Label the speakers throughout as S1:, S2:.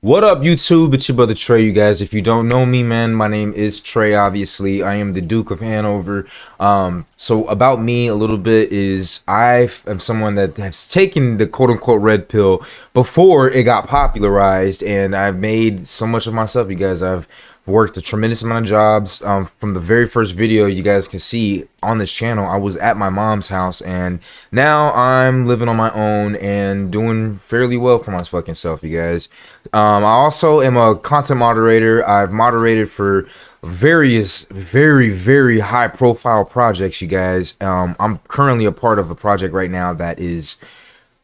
S1: What up, YouTube? It's your brother Trey, you guys. If you don't know me, man, my name is Trey, obviously. I am the Duke of Hanover. So about me a little bit is I am someone that has taken the quote-unquote red pill before it got popularized, and I've made so much of myself, you guys. I've worked a tremendous amount of jobs. From the very first video you guys can see on this channel, I was at my mom's house, and now I'm living on my own and doing fairly well for my fucking self, you guys. I also am a content moderator. I've moderated for various very high profile projects, you guys. I'm currently a part of a project right now that is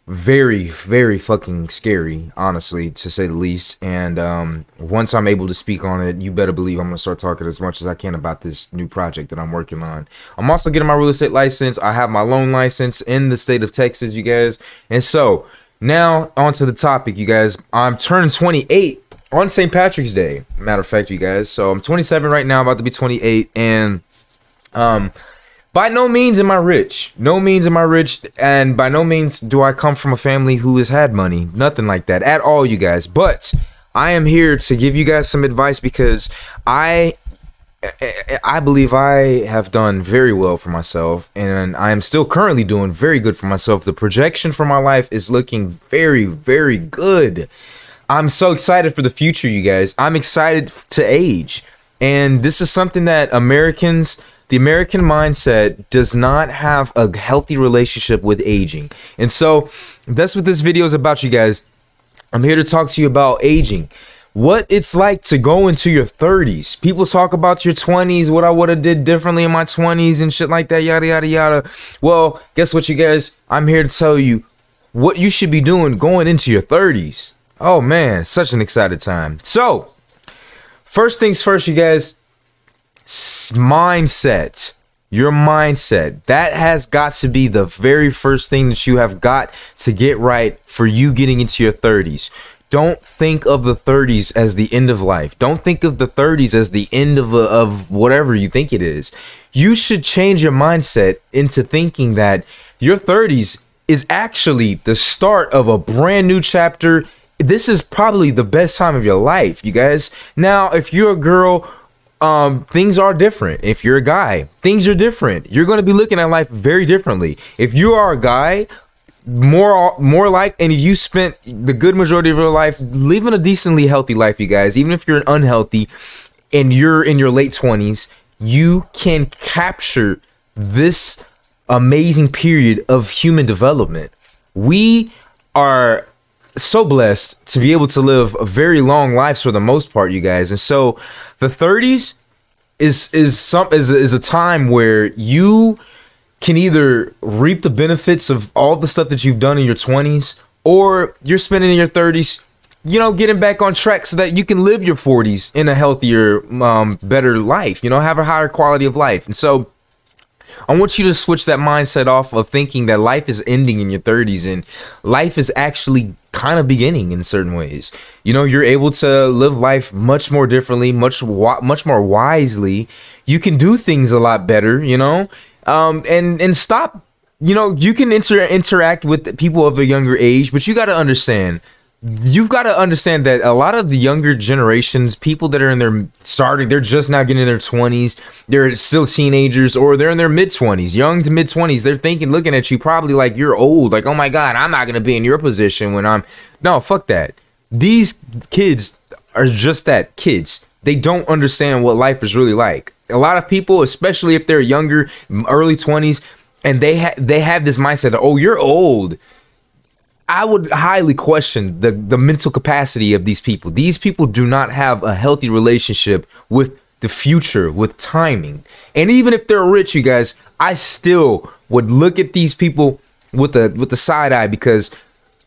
S1: very fucking scary, honestly, to say the least. And once I'm able to speak on it, you better believe I'm gonna start talking as much as I can about this new project that I'm working on. I'm also getting my real estate license. I have my loan license in the state of Texas, you guys. And so now onto the topic, you guys. I'm turning 28 on St. Patrick's Day, matter of fact, you guys. So I'm 27 right now, about to be 28, and by no means am I rich. No means am I rich, and by no means do I come from a family who has had money. Nothing like that at all, you guys. But I am here to give you guys some advice because I believe I have done very well for myself, and I am still currently doing very good for myself. The projection for my life is looking very good. I'm so excited for the future, you guys. I'm excited to age, and this is something that the American mindset does not have a healthy relationship with aging. And so that's what this video is about, you guys. I'm here to talk to you about aging. What it's like to go into your 30s. People talk about your 20s, what I would have did differently in my 20s and shit like that, yada yada yada. Well, guess what, you guys? I'm here to tell you what you should be doing going into your 30s. Oh man, such an excited time. So, first things first, you guys. Mindset. Your mindset, that has got to be the very first thing that you have got to get right for you getting into your 30s. Don't think of the 30s as the end of life. Don't think of the 30s as the end of whatever you think it is. You should change your mindset into thinking that your 30s is actually the start of a brand new chapter. This is probably the best time of your life, you guys. Now, if you're a girl, things are different. If you're a guy, things are different. You're going to be looking at life very differently. If you are a guy, more like, and if you spent the good majority of your life living a decently healthy life, you guys, even if you're unhealthy and you're in your late 20s, you can capture this amazing period of human development. We are so blessed to be able to live very long lives for the most part, you guys. And so the 30s is a time where you can either reap the benefits of all the stuff that you've done in your 20s, or you're spending in your 30s, you know, getting back on track so that you can live your 40s in a healthier, better life, you know, have a higher quality of life. And so I want you to switch that mindset off of thinking that life is ending in your 30s, and life is actually kind of beginning in certain ways. You know, you're able to live life much more differently, much more wisely. You can do things a lot better, you know, and stop, you know, you can interact with people of a younger age, but you've got to understand that a lot of the younger generations, people that are in they're just now getting in their 20s, they're still teenagers, or they're in their mid-20s, young to mid-20s. They're looking at you probably like you're old, like, oh my God, I'm not going to be in your position when no, fuck that. These kids are just that, kids. They don't understand what life is really like. A lot of people, especially if they're younger, early 20s, and they have this mindset of, oh, you're old. I would highly question the mental capacity of these people. These people do not have a healthy relationship with the future, with timing. And even if they're rich, you guys, I still would look at these people with the side eye, because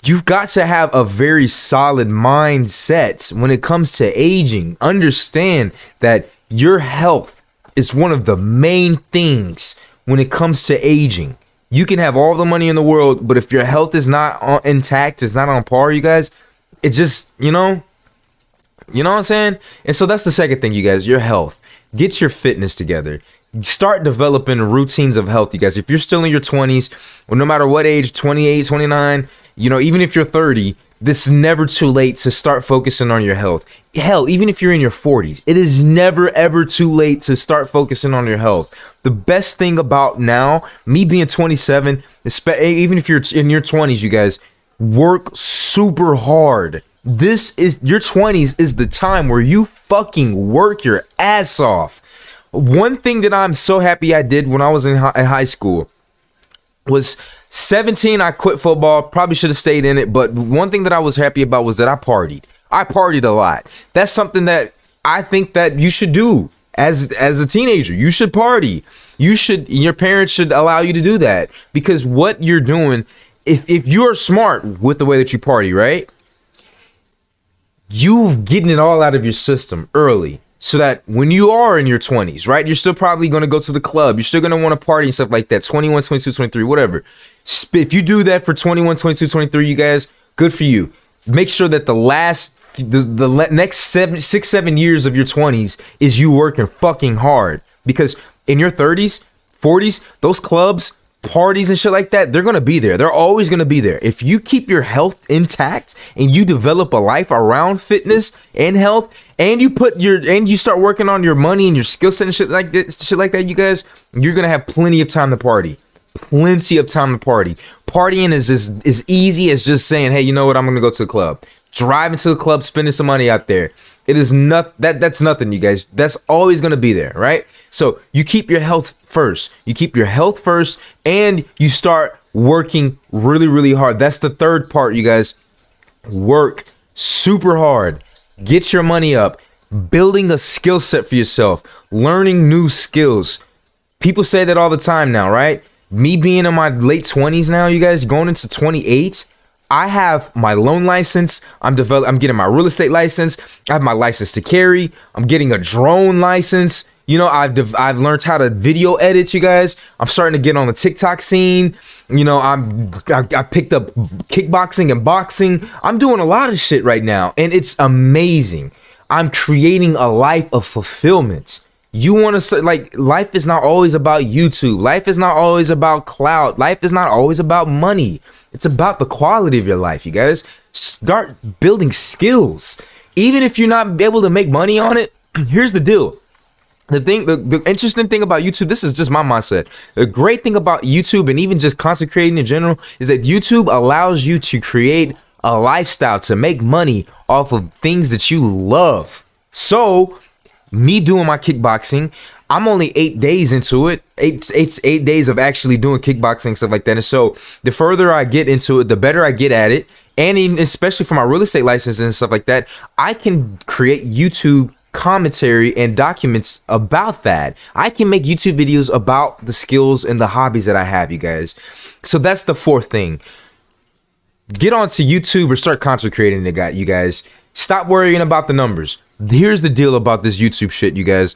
S1: you've got to have a very solid mindset when it comes to aging. Understand that your health is one of the main things when it comes to aging. You can have all the money in the world, but if your health is not intact, it's not on par, you guys, it just, you know what I'm saying? And so that's the second thing, you guys, your health. Get your fitness together. Start developing routines of health, you guys. If you're still in your 20s, or no matter what age, 28, 29, you know, even if you're 30, this is never too late to start focusing on your health. Hell, even if you're in your 40s, it is never ever too late to start focusing on your health. The best thing about now, me being 27, even if you're in your 20s, you guys, work super hard. This is your 20s is the time where you fucking work your ass off. One thing that I'm so happy I did when I was in high school was 17. I quit football, probably should have stayed in it, but one thing that I was happy about was that I partied a lot. That's something that I think that you should do as a teenager. You should party. Your parents should allow you to do that, because what you're doing, if you're smart with the way that you party, right, you're getting it all out of your system early, so that when you are in your 20s, right, you're still probably going to go to the club. You're still going to want to party and stuff like that. 21, 22, 23, whatever. If you do that for 21, 22, 23, you guys, good for you. Make sure that the next 7 years of your 20s is you working fucking hard. Because in your 30s, 40s, those clubs, parties and shit like that, they're gonna be there. They're always gonna be there. If you keep your health intact and you develop a life around fitness and health, and you start working on your money and your skill set and shit like that, you guys, you're gonna have plenty of time to party. Plenty of time to party. Partying is as easy as just saying, hey, you know what, I'm gonna go to the club. Driving to the club, spending some money out there. It is not that's nothing, you guys. That's always gonna be there, right? So you keep your health first. You keep your health first, and you start working really, really hard. That's the third part, you guys. Work super hard. Get your money up. Building a skill set for yourself. Learning new skills. People say that all the time now, right? Me being in my late 20s now, you guys, going into 28, I have my loan license. I'm getting my real estate license. I have my license to carry. I'm getting a drone license. You know, I've learned how to video edit, you guys. I'm starting to get on the TikTok scene. You know, I picked up kickboxing and boxing. I'm doing a lot of shit right now, and it's amazing. I'm creating a life of fulfillment. You want to, like, life is not always about YouTube. Life is not always about clout. Life is not always about money. It's about the quality of your life, you guys. Start building skills. Even if you're not able to make money on it, here's the deal. The interesting thing about YouTube, this is just my mindset. The great thing about YouTube, and even just concentrating in general, is that YouTube allows you to create a lifestyle, to make money off of things that you love. So, me doing my kickboxing, I'm only 8 days into it. Eight days of actually doing kickboxing, stuff like that. And so, the further I get into it, the better I get at it. And even especially for my real estate license and stuff like that, I can create YouTube commentary and documents about that. I can make YouTube videos about the skills and the hobbies that I have, you guys. So that's the fourth thing. Get onto YouTube or start consecrating it, you guys. Stop worrying about the numbers. Here's the deal about this YouTube shit, you guys.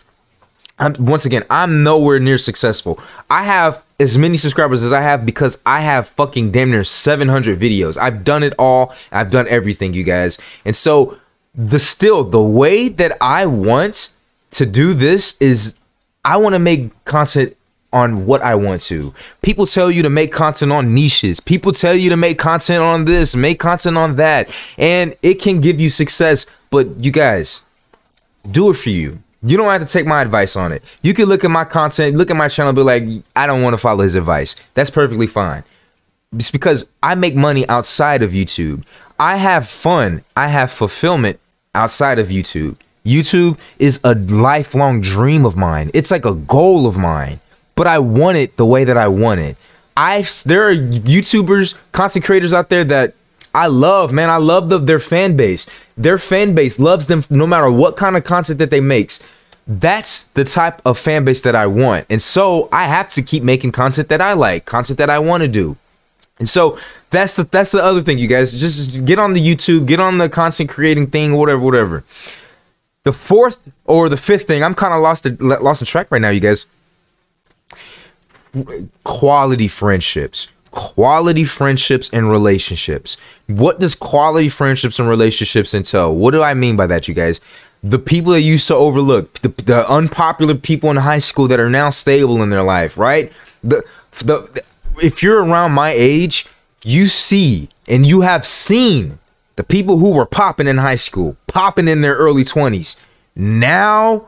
S1: Once again, I'm nowhere near successful. I have as many subscribers as I have because I have fucking damn near 700 videos. I've done it all. I've done everything, you guys. And so the way that I want to do this is I want to make content on what I want to. People tell you to make content on niches. People tell you to make content on this, make content on that, and it can give you success. But you guys, do it for you. You don't have to take my advice on it. You can look at my content, look at my channel, and be like, I don't want to follow his advice. That's perfectly fine. It's because I make money outside of YouTube. I have fun. I have fulfillment outside of YouTube. YouTube is a lifelong dream of mine. It's like a goal of mine, but I want it the way that I want it. There are YouTubers, content creators out there that I love, man. I love their fan base. Their fan base loves them no matter what kind of content that they make. That's the type of fan base that I want. And so I have to keep making content that I like, content that I want to do. And so that's the other thing, you guys. Just get on the YouTube, get on the content creating thing, whatever. The fourth or the fifth thing, I'm kind of lost in track right now, you guys. Quality friendships. Quality friendships and relationships. What does quality friendships and relationships entail? What do I mean by that, you guys? The people that you used to overlook, the unpopular people in high school that are now stable in their life, right? If you're around my age, you see and you have seen The people who were popping in high school, popping in their early 20s, now,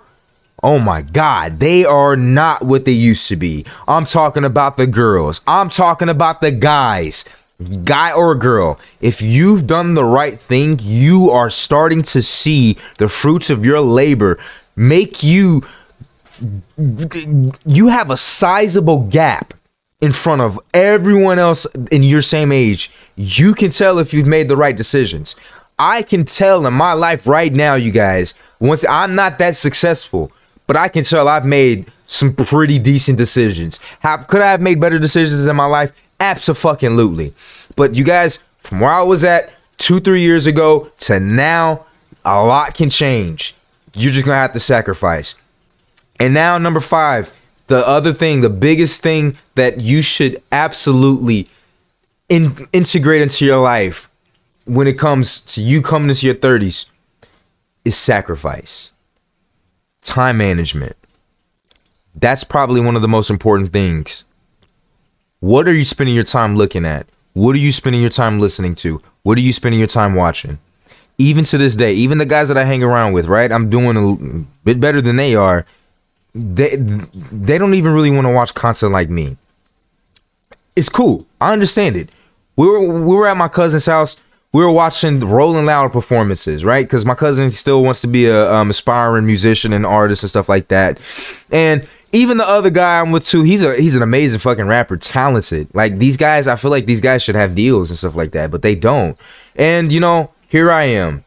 S1: oh my God, they are not what they used to be. I'm talking about the girls. I'm talking about the guys, guy or girl. If you've done the right thing, you are starting to see the fruits of your labor make you have a sizable gap in front of everyone else in your same age. You can tell if you've made the right decisions. I can tell in my life right now, you guys, once I'm not that successful, but I can tell I've made some pretty decent decisions. Could I have made better decisions in my life? Absolutely. But you guys, from where I was at 2-3 years ago to now, a lot can change. You're just gonna have to sacrifice. And now, number 5, the other thing, the biggest thing that you should absolutely integrate into your life when it comes to you coming into your 30s is sacrifice. Time management. That's probably one of the most important things. What are you spending your time looking at? What are you spending your time listening to? What are you spending your time watching? Even to this day, even the guys that I hang around with, right? I'm doing a bit better than they are. They don't even really want to watch content like me. It's cool. I understand it. We were at my cousin's house. We were watching Rolling Loud performances, right? Because my cousin still wants to be a aspiring musician and artist and stuff like that. And even the other guy I'm with too, he's an amazing fucking rapper, talented. Like these guys, I feel like these guys should have deals and stuff like that, but they don't. And you know, here I am.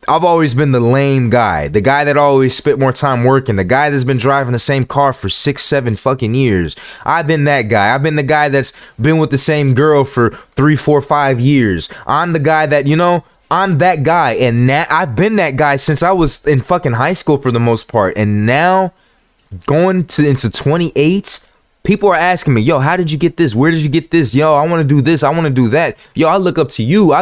S1: I've always been the lame guy, the guy that always spent more time working, the guy that's been driving the same car for 6-7 fucking years. I've been that guy. I've been the guy that's been with the same girl for 3, 4, 5 years. I'm the guy that, you know, I'm that guy. And now I've been that guy since I was in fucking high school for the most part. And now going into 28, people are asking me, yo, how did you get this? Where did you get this? Yo, I want to do this. I want to do that. Yo, I look up to you.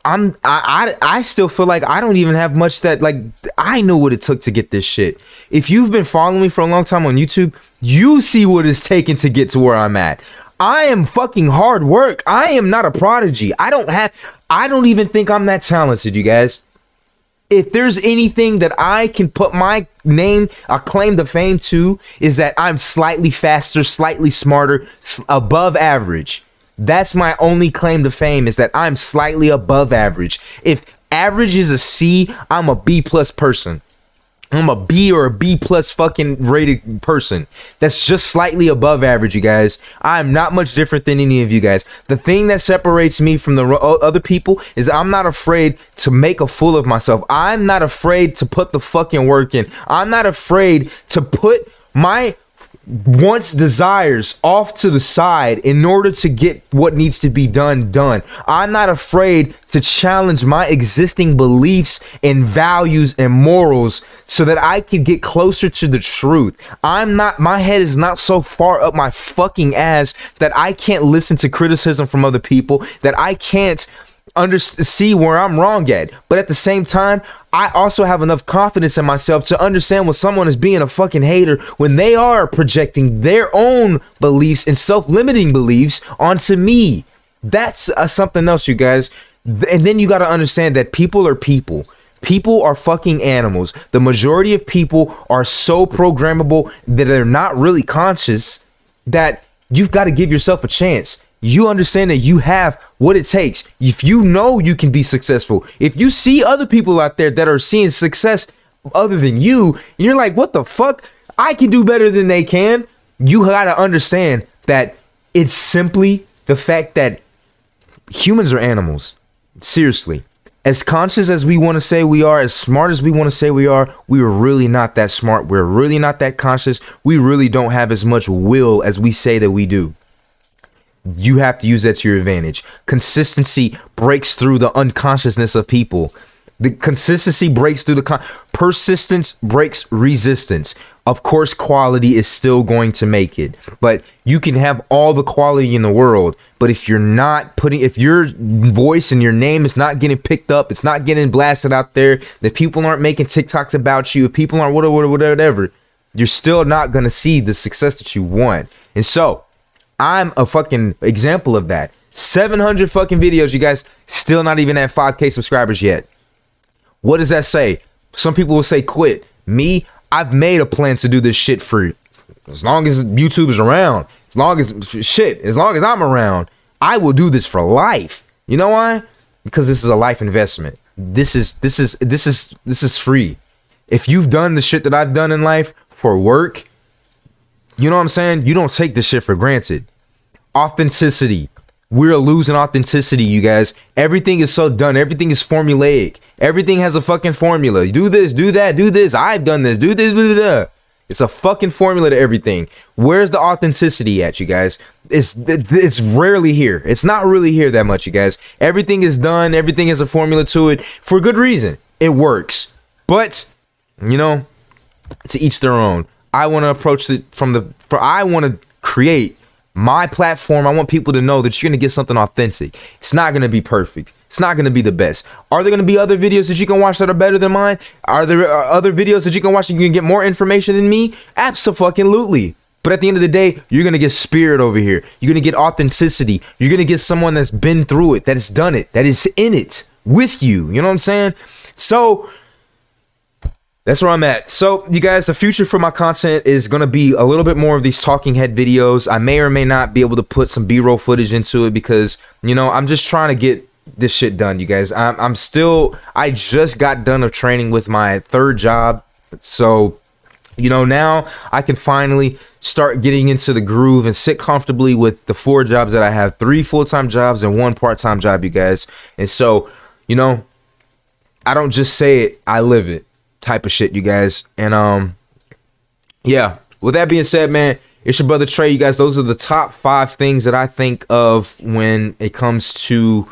S1: I still feel like I don't even have much that, like, I know what it took to get this shit. If you've been following me for a long time on YouTube, you see what it's taken to get to where I'm at. I am fucking hard work. I am not a prodigy. I don't even think I'm that talented, you guys. If there's anything that I can put my name, a claim to fame to, is that I'm slightly faster, slightly smarter, above average. That's my only claim to fame, is that I'm slightly above average. If average is a C, I'm a B+ person. I'm a B or a B+ fucking rated person. That's just slightly above average, you guys. I'm not much different than any of you guys. The thing that separates me from the other people is I'm not afraid to make a fool of myself. I'm not afraid to put the fucking work in. I'm not afraid to put my wants, desires off to the side in order to get what needs to be done. I'm not afraid to challenge my existing beliefs and values and morals so that I can get closer to the truth. My head is not so far up my fucking ass that I can't listen to criticism from other people, that I can't see where I'm wrong at. But at the same time, I also have enough confidence in myself to understand when someone is being a fucking hater when they are projecting their own beliefs and self-limiting beliefs onto me. That's something else, you guys. And then you got to understand that people are people. People are fucking animals. The majority of people are so programmable that they're not really conscious, that you've got to give yourself a chance. You understand that you have what it takes. If you know you can be successful, if you see other people out there that are seeing success other than you, and you're like, what the fuck? I can do better than they can. You gotta understand that it's simply the fact that humans are animals. Seriously. As conscious as we want to say we are, as smart as we want to say we are really not that smart. We're really not that conscious. We really don't have as much will as we say that we do. You have to use that to your advantage. Consistency breaks through the unconsciousness of people. The consistency breaks through the persistence breaks resistance. Of course, quality is still going to make it, but you can have all the quality in the world, but if you're not if your voice and your name is not getting picked up, it's not getting blasted out there, that people aren't making TikToks about you, if people aren't whatever, you're still not going to see the success that you want. And so I'm a fucking example of that. 700 fucking videos, you guys. Still not even at 5K subscribers yet. What does that say? Some people will say quit. Me, I've made a plan to do this shit for as long as YouTube is around. As long as I'm around, I will do this for life. You know why? Because this is a life investment. This is free. If you've done the shit that I've done in life for work, you know what I'm saying? You don't take this shit for granted. Authenticity. We're losing authenticity, you guys. Everything is so done. Everything is formulaic. Everything has a fucking formula. You do this, do that, do this. I've done this, do this, blah, blah, blah. It's a fucking formula to everything. Where's the authenticity at, you guys? It's rarely here. It's not really here that much, you guys. Everything is done. Everything has a formula to it for good reason. It works. But, you know, to each their own. I want to approach it I want to create my platform. I want people to know that you're going to get something authentic. It's not going to be perfect. It's not going to be the best. Are there going to be other videos that you can watch that are better than mine? Are there other videos that you can watch and you can get more information than me? Absolutely. But at the end of the day, you're going to get spirit over here. You're going to get authenticity. You're going to get someone that's been through it, that has done it, that is in it with you. You know what I'm saying? So that's where I'm at. So, you guys, the future for my content is going to be a little bit more of these talking head videos. I may or may not be able to put some B-roll footage into it because, you know, I'm just trying to get this shit done, you guys. I just got done of training with my third job. So, you know, now I can finally start getting into the groove and sit comfortably with the 4 jobs that I have. 3 full-time jobs and 1 part-time job, you guys. And so, you know, I don't just say it, I live it type of shit, you guys. And yeah, with that being said, man, it's your brother Trey, you guys. Those are the top 5 things that I think of when it comes to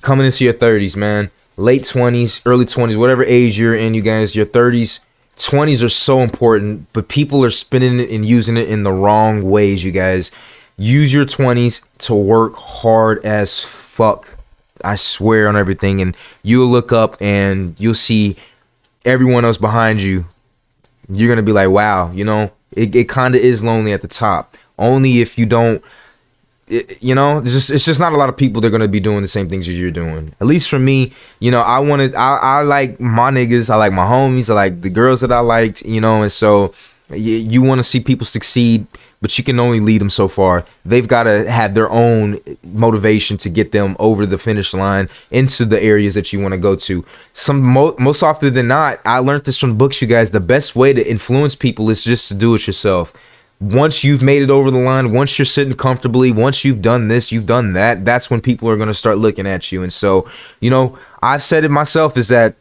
S1: coming into your 30s, man. Late 20s, early 20s, whatever age you're in, you guys. Your 30s, 20s are so important, but people are spending it and using it in the wrong ways, you guys. Use your 20s to work hard as fuck. I swear on everything. And you'll look up and you'll see everyone else behind you. You're gonna be like, wow, you know, it kind of is lonely at the top. Only if you don't, you know, it's just not a lot of people that are gonna be doing the same things as you're doing. At least for me, you know, I like my niggas, I like my homies, I like the girls that I liked, you know. And so you want to see people succeed, but you can only lead them so far. They've got to have their own motivation to get them over the finish line into the areas that you want to go to. Most often than not, I learned this from books, you guys. The best way to influence people is just to do it yourself. Once you've made it over the line, once you're sitting comfortably, once you've done this, you've done that, that's when people are going to start looking at you. And so, you know, I've said it myself, is that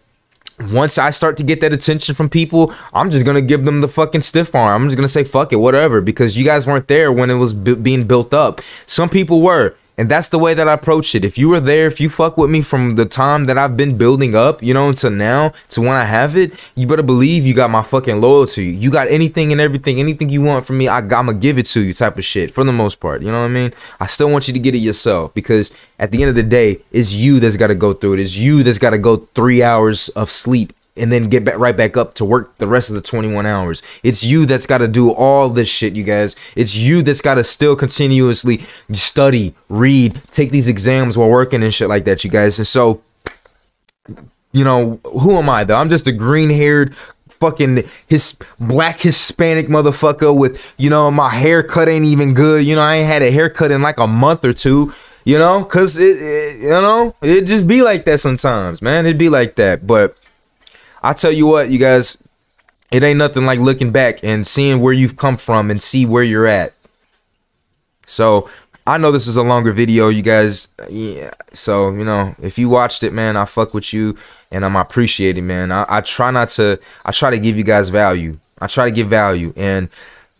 S1: once I start to get that attention from people, I'm just going to give them the fucking stiff arm. I'm just going to say, fuck it, whatever, because you guys weren't there when it was being built up. Some people were. And that's the way that I approach it. If you were there, if you fuck with me from the time that I've been building up, you know, until now, to when I have it, you better believe you got my fucking loyalty. You got anything and everything, anything you want from me, I'm gonna give it to you type of shit, for the most part. You know what I mean? I still want you to get it yourself, because at the end of the day, it's you that's got to go through it. It's you that's got to go 3 hours of sleep and then get right back up to work the rest of the 21 hours. It's you that's got to do all this shit, you guys. It's you that's got to still continuously study, read, take these exams while working and shit like that, you guys. And so, you know, who am I, though? I'm just a green-haired fucking black Hispanic motherfucker with, you know, my haircut ain't even good. You know, I ain't had a haircut in like a month or two, you know, because you know, it just be like that sometimes, man. It'd be like that. But I tell you what, you guys, it ain't nothing like looking back and seeing where you've come from and see where you're at. So I know this is a longer video, you guys. Yeah. So, you know, if you watched it, man, I fuck with you and I appreciate it, man. I try to give you guys value. I try to give value. And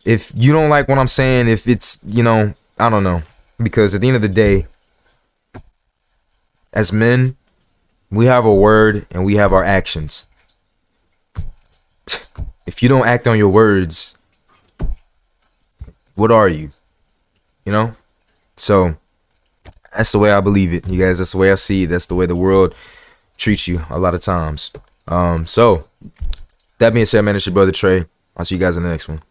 S1: if you don't like what I'm saying, if it's, you know, I don't know, because at the end of the day, as men, we have a word and we have our actions. If you don't act on your words, what are you? You know? So that's the way I believe it, you guys. That's the way I see it. That's the way the world treats you a lot of times. So that being said, man, it's your brother Trey. I'll see you guys in the next one.